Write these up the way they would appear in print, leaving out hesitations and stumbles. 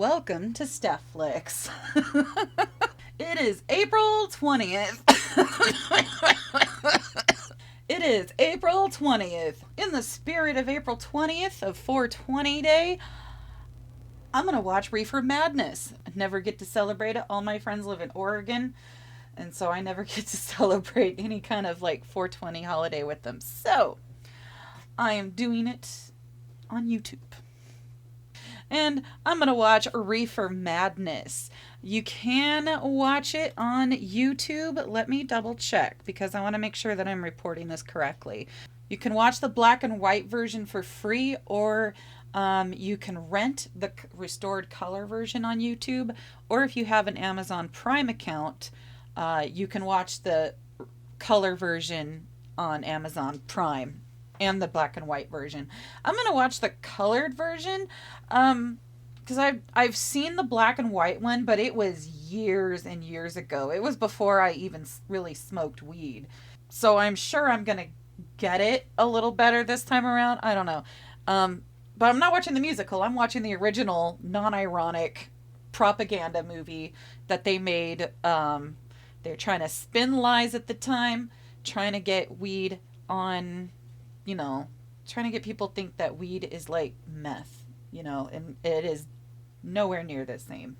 Welcome to Steph Flicks. It is April 20th. It is April 20th. In the spirit of April 20th of 420 Day, I'm going to watch Reefer Madness. I never get to celebrate it. All my friends live in Oregon, and so I never get to celebrate any kind of like 420 holiday with them. So, I am doing it on YouTube. And I'm going to watch Reefer Madness. You can watch it on YouTube. Let me double check because I want to make sure that I'm reporting this correctly. You can watch the black and white version for free, or you can rent the restored color version on YouTube, or if you have an Amazon Prime account, you can watch the color version on Amazon Prime and the black and white version. I'm going to watch the colored version because I've seen the black and white one, but it was years and years ago. It was before I even really smoked weed. So I'm sure I'm going to get it a little better this time around. I don't know. But I'm not watching the musical. I'm watching the original non-ironic propaganda movie that they made. They're trying to spin lies at the time, trying to get weed on, trying to get people think that weed is like meth, and it is nowhere near the same.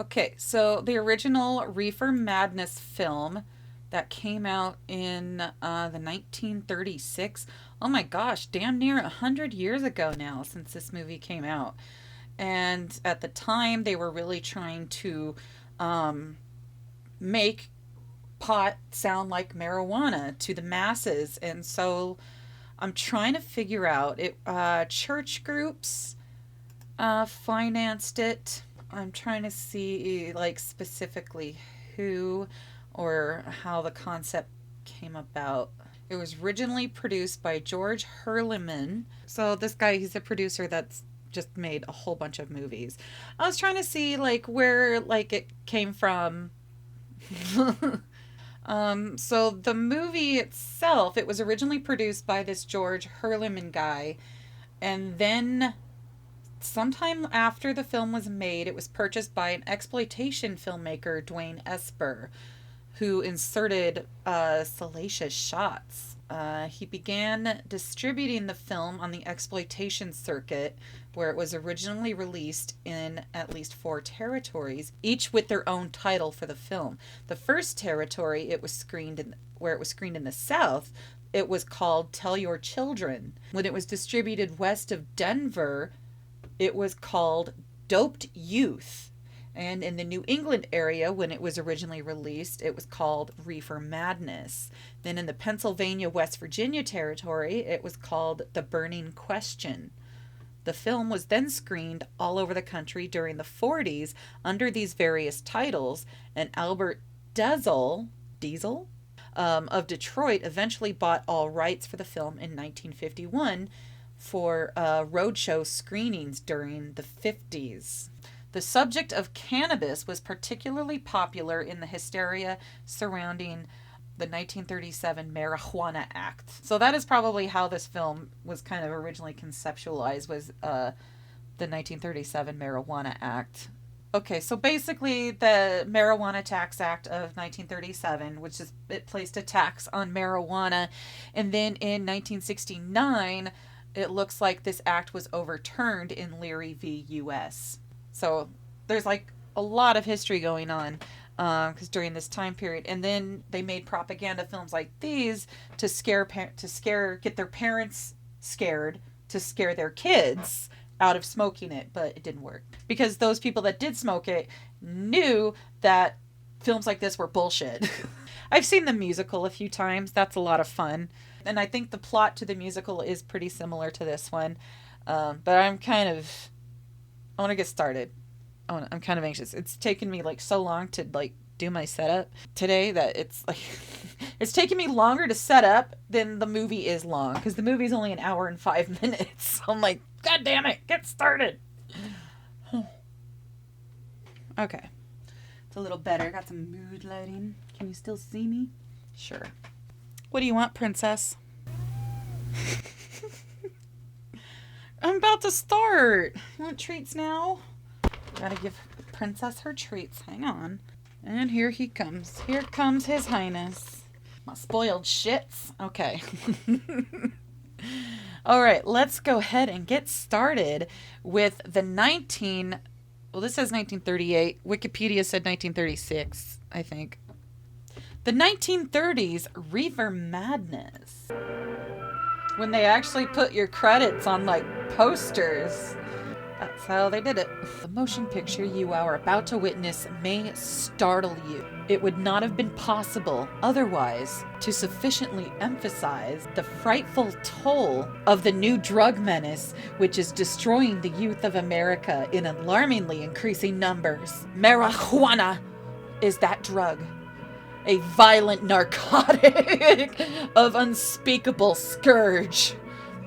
Okay, so the original Reefer Madness film that came out in the 1936. Oh my gosh, damn near 100 years ago now since this movie came out. And at the time, they were really trying to make pot sound like marijuana to the masses. And so I'm trying to figure out it. Church groups financed it. I'm trying to see like specifically who or how the concept came about. It was originally produced by George Hurleman. So this guy, he's a producer that's just made a whole bunch of movies. I was trying to see like where like it came from. So the movie itself, it was originally produced by this George Hurleman guy, and then sometime after the film was made, it was purchased by an exploitation filmmaker, Dwayne Esper, who inserted salacious shots. He began distributing the film on the exploitation circuit, where it was originally released in at least 4 territories, each with their own title for the film. The first territory where it was screened in the South, it was called Tell Your Children. When it was distributed west of Denver, it was called Doped Youth. And in the New England area, when it was originally released, it was called Reefer Madness. Then in the Pennsylvania, West Virginia territory, it was called The Burning Question. The film was then screened all over the country during the 40s under these various titles, and Albert Diesel of Detroit eventually bought all rights for the film in 1951 for roadshow screenings during the 50s. The subject of cannabis was particularly popular in the hysteria surrounding the 1937 Marijuana Act. So that is probably how this film was kind of originally conceptualized, was the 1937 Marijuana Act. Okay, so basically the Marijuana Tax Act of 1937, which is, it placed a tax on marijuana, and then in 1969, it looks like this act was overturned in Leary v. U.S. So there's like a lot of history going on because during this time period, and then they made propaganda films like these to get their parents scared, to scare their kids out of smoking it, but it didn't work because those people that did smoke it knew that films like this were bullshit. I've seen the musical a few times. That's a lot of fun, and I think the plot to the musical is pretty similar to this one, but I want to get started. I'm kind of anxious. It's taken me like so long to like do my setup today that it's like it's taken me longer to set up than the movie is long, because the movie's only an hour and 5 minutes. So I'm like, God damn it, get started. Okay. It's a little better. Got some mood lighting. Can you still see me? Sure. What do you want, princess? I'm about to start. You want treats now? Gotta give Princess her treats. Hang on. And here he comes. Here comes His Highness. My spoiled shits. Okay. All right, let's go ahead and get started with the well, this says 1938. Wikipedia said 1936, I think. The 1930s Reefer Madness. When they actually put your credits on, like, posters. That's how they did it. The motion picture you are about to witness may startle you. It would not have been possible otherwise to sufficiently emphasize the frightful toll of the new drug menace which is destroying the youth of America in alarmingly increasing numbers. Marijuana is that drug. A violent narcotic of unspeakable scourge.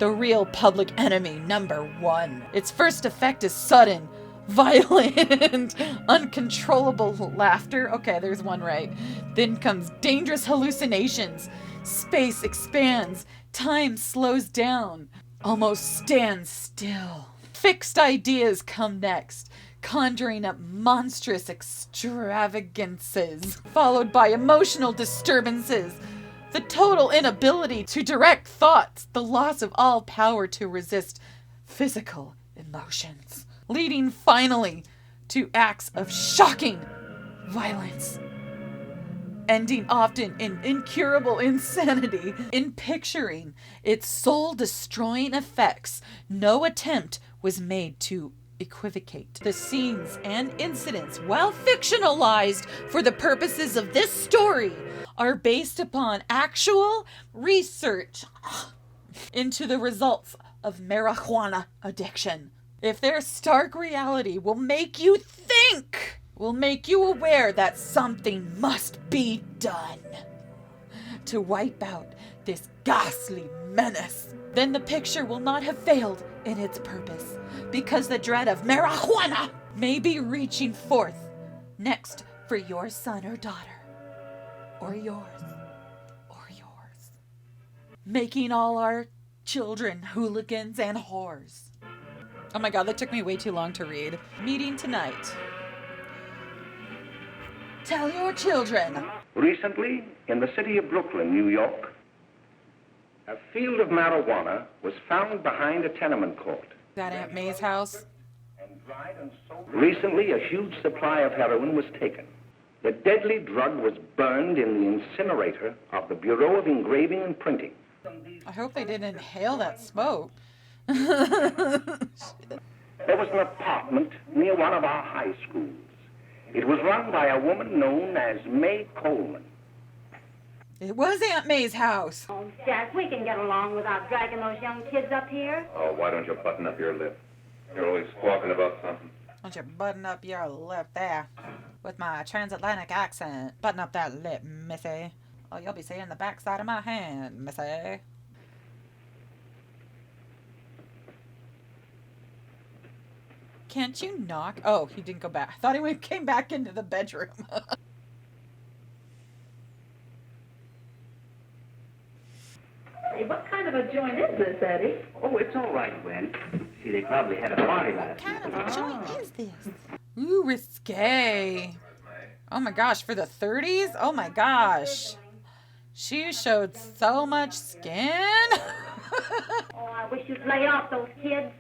The real public enemy #1. Its first effect is sudden, violent, uncontrollable laughter. Okay, there's one right. Then comes dangerous hallucinations. Space expands. Time slows down. Almost stands still. Fixed ideas come next, conjuring up monstrous extravagances, followed by emotional disturbances. The total inability to direct thoughts, the loss of all power to resist physical emotions, leading finally to acts of shocking violence, ending often in incurable insanity. In picturing its soul-destroying effects, no attempt was made to equivocate the scenes and incidents, while fictionalized for the purposes of this story, are based upon actual research into the results of marijuana addiction. If their stark reality will make you think, will make you aware that something must be done to wipe out this ghastly menace, then the picture will not have failed in its purpose, because the dread of marijuana may be reaching forth next for your son or daughter, or yours, making all our children hooligans and whores. Oh my god, that took me way too long to read. Meeting tonight. Tell your children. Recently, in the city of Brooklyn, New York, a field of marijuana was found behind a tenement court. Is that Aunt May's house? Recently, a huge supply of heroin was taken. The deadly drug was burned in the incinerator of the Bureau of Engraving and Printing. I hope they didn't inhale that smoke. There was an apartment near one of our high schools. It was run by a woman known as May Coleman. It was Aunt May's house. Oh, Jack, we can get along without dragging those young kids up here. Oh, why don't you button up your lip? You're always squawking about something. Why don't you button up your lip there? With my transatlantic accent. Button up that lip, missy. Oh, you'll be seeing the backside of my hand, missy. Can't you knock? Oh, he didn't go back. I thought he came back into the bedroom. Hey, what kind of a joint is this, Eddie? Oh, it's all right, Gwen. See, they probably had a party last What kind night. of a joint is this? Ooh, risque. Oh my gosh, for the 30s? Oh my gosh. She showed so much skin. Oh, I wish you'd lay off those kids.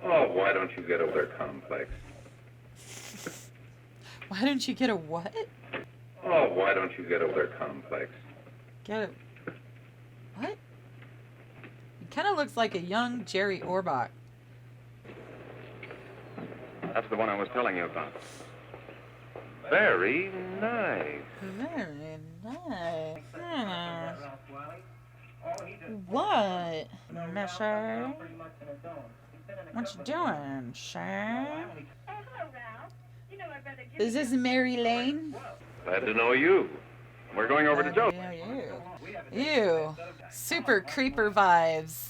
Oh, why don't you get over their complex? Why don't you get a what? Oh, why don't you get over their complex? Get a... What? He kind of looks like a young Jerry Orbach. That's the one I was telling you about. Very nice. Very nice. What, Mister? What you doing, Shane? Is this Mary Lane? Glad to know you. We're going over to Joe. Ew. Super creeper vibes.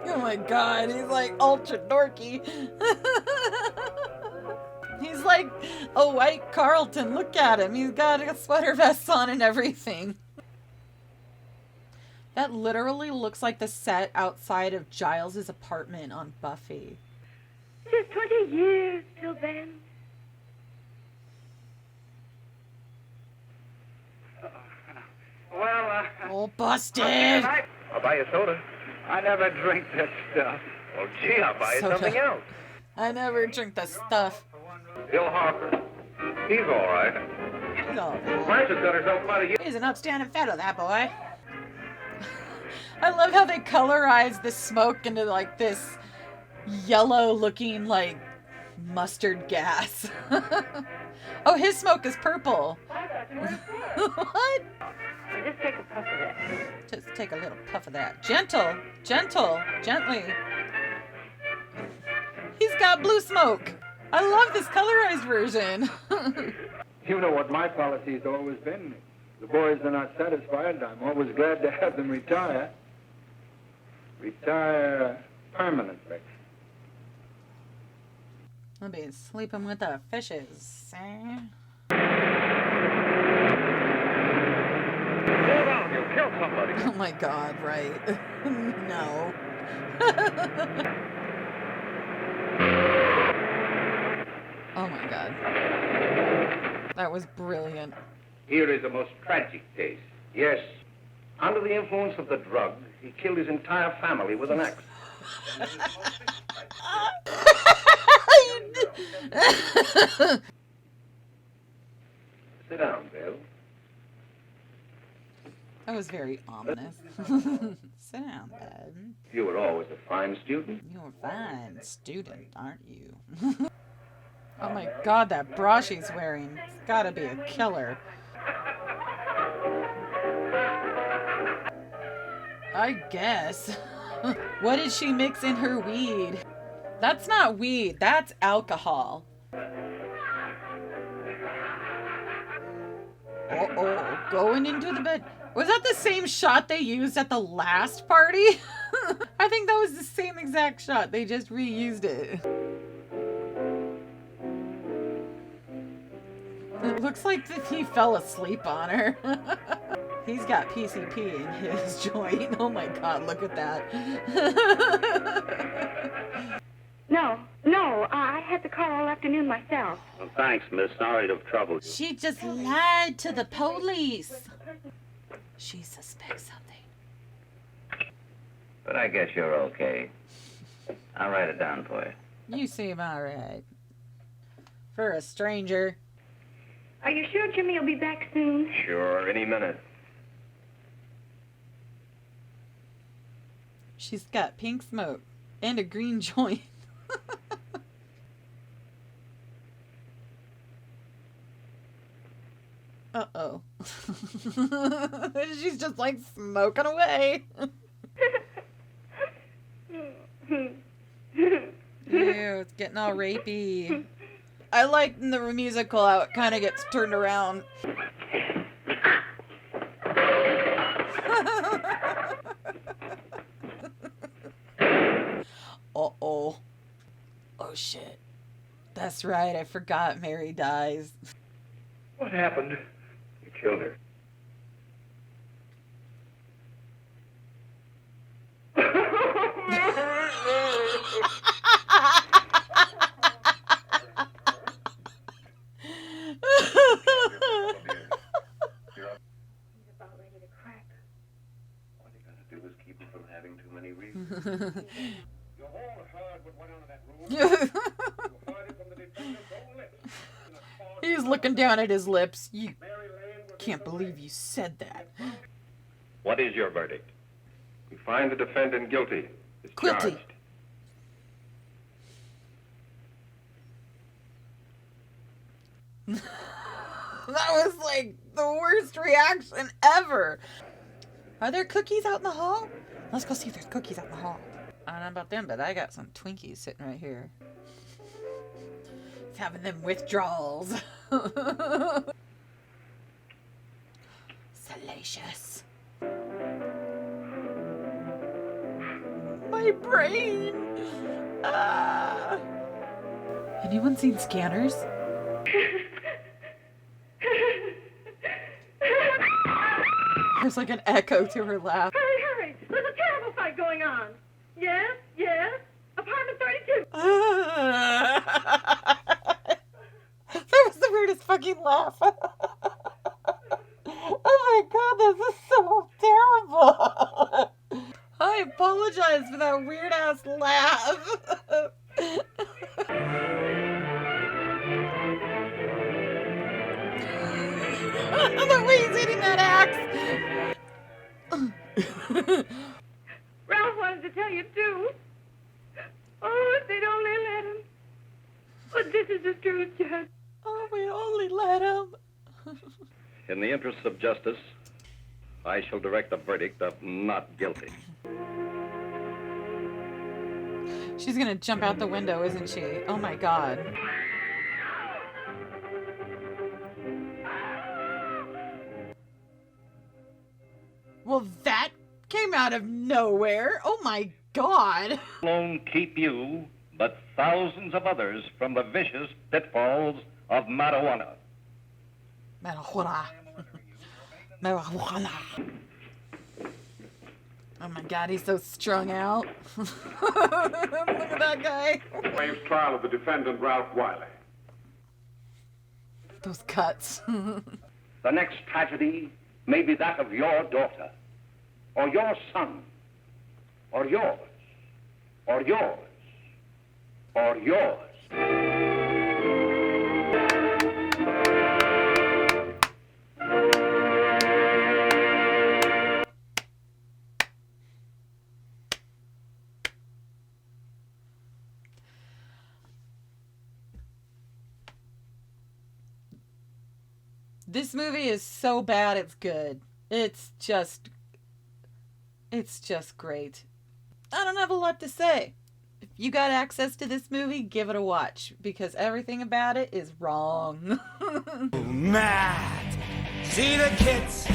Oh my god, he's like ultra dorky. He's like a white Carlton. Look at him. He's got a sweater vest on and everything. That literally looks like the set outside of Giles's apartment on Buffy. Just 20 years till then. Well, Oh, busted! I'll buy you soda. I never drink that stuff. Well, gee, I'll buy you Soda. something else. I never drink the stuff. Bill Harper. He's all right. He's all Blanchard got herself out of you. He's an upstanding fellow, that boy. I love how they colorize the smoke into like this yellow-looking like mustard gas. Oh, his smoke is purple. What? Just take a puff of that. Just take a little puff of that. Gentle, gentle, gently. He's got blue smoke. I love this colorized version. You know what my policy's always been. The boys are not satisfied. I'm always glad to have them retire. Retire permanently. I'll be sleeping with the fishes. Eh? Hold on, you'll kill somebody. Oh my god, right. No. Oh my god. That was brilliant. Here is the most tragic case. Yes. Under the influence of the drug, he killed his entire family with an axe. Sit down, Bill. That was very ominous. Sit down, bud. You were always a fine student. You're a fine student, aren't you? Oh my god, that bra she's wearing. It's gotta be a killer. I guess. What did she mix in her weed? That's not weed, that's alcohol. Uh-oh, going into the bed. Was that the same shot they used at the last party? I think that was the same exact shot. They just reused it. It looks like that he fell asleep on her. He's got PCP in his joint. Oh my god, look at that. No, I had the car all afternoon myself. Well, thanks, miss. Sorry to have troubled you. She just lied to the police. She suspects something. But I guess you're okay. I'll write it down for you. You seem alright. For a stranger. Are you sure Jimmy will be back soon? Sure, any minute. She's got pink smoke and a green joint. Uh-oh. She's just like smoking away. Ew, it's getting all rapey. I like in the musical how it kind of gets turned around. Uh-oh. Oh, shit. That's right, I forgot Mary dies. What happened? You killed her. About ready to crack. All you gotta do is keep her from having too many reasons. You all heard what went on in that room. You heard it from the defendant's own lips. He's looking down at his lips. You can't believe you said that. What is your verdict? We find the defendant guilty. Quilty. Discharged. That was like the worst reaction ever. Are there cookies out in the hall? Let's go see if there's cookies out in the hall. I don't know about them, but I got some Twinkies sitting right here. It's having them withdrawals. Salacious. My brain. Ah. Anyone seen Scanners? There's like an echo to her laugh. Hurry, fucking laugh. Oh my god, this is so terrible. I apologize for that weird ass laugh. The way he's hitting that axe. Ralph wanted to tell you, too. Oh, if they'd only let him. But this is the truth, Judge. Oh, we only let him. In the interests of justice, I shall direct a verdict of not guilty. She's gonna jump out the window, isn't she? Oh my god. Well, that came out of nowhere. Oh my god. Alone keep you, but thousands of others from the vicious pitfalls of marijuana. Marijuana. Marijuana. Oh my god, he's so strung out. Look at that guy. Waives trial of the defendant, Ralph Wiley. Those cuts. The next tragedy may be that of your daughter, or your son, or yours, or yours, or yours. This movie is so bad it's good. It's just great. I don't have a lot to say. If you got access to this movie, give it a watch because everything about it is wrong. Mad. See the kids,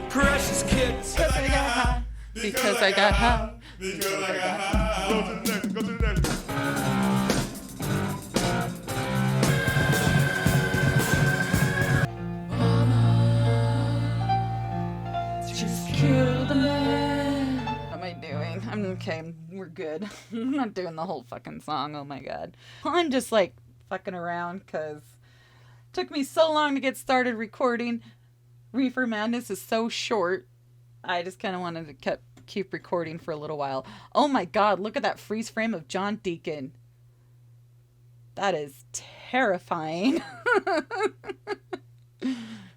precious kids. Because I got high. Because I got high. Because I got high. Go to the next, go to the next. Kill the man. What am I doing? I'm okay. We're good. I'm not doing the whole fucking song. Oh my god. I'm just like fucking around because it took me so long to get started recording. Reefer Madness is so short. I just kind of wanted to keep recording for a little while. Oh my god, look at that freeze frame of John Deacon. That is terrifying.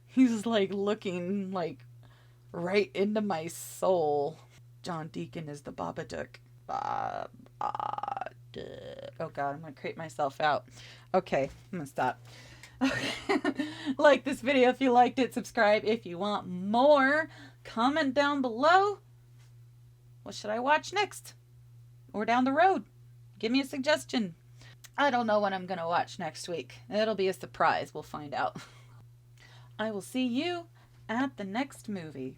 He's like looking like right into my soul. John Deacon is the Babadook. Oh god, I'm gonna creep myself out. Okay, I'm gonna stop. Like this video if you liked it, subscribe if you want more, comment down below. What should I watch next? Or down the road? Give me a suggestion. I don't know what I'm gonna watch next week. It'll be a surprise, we'll find out. I will see you at the next movie.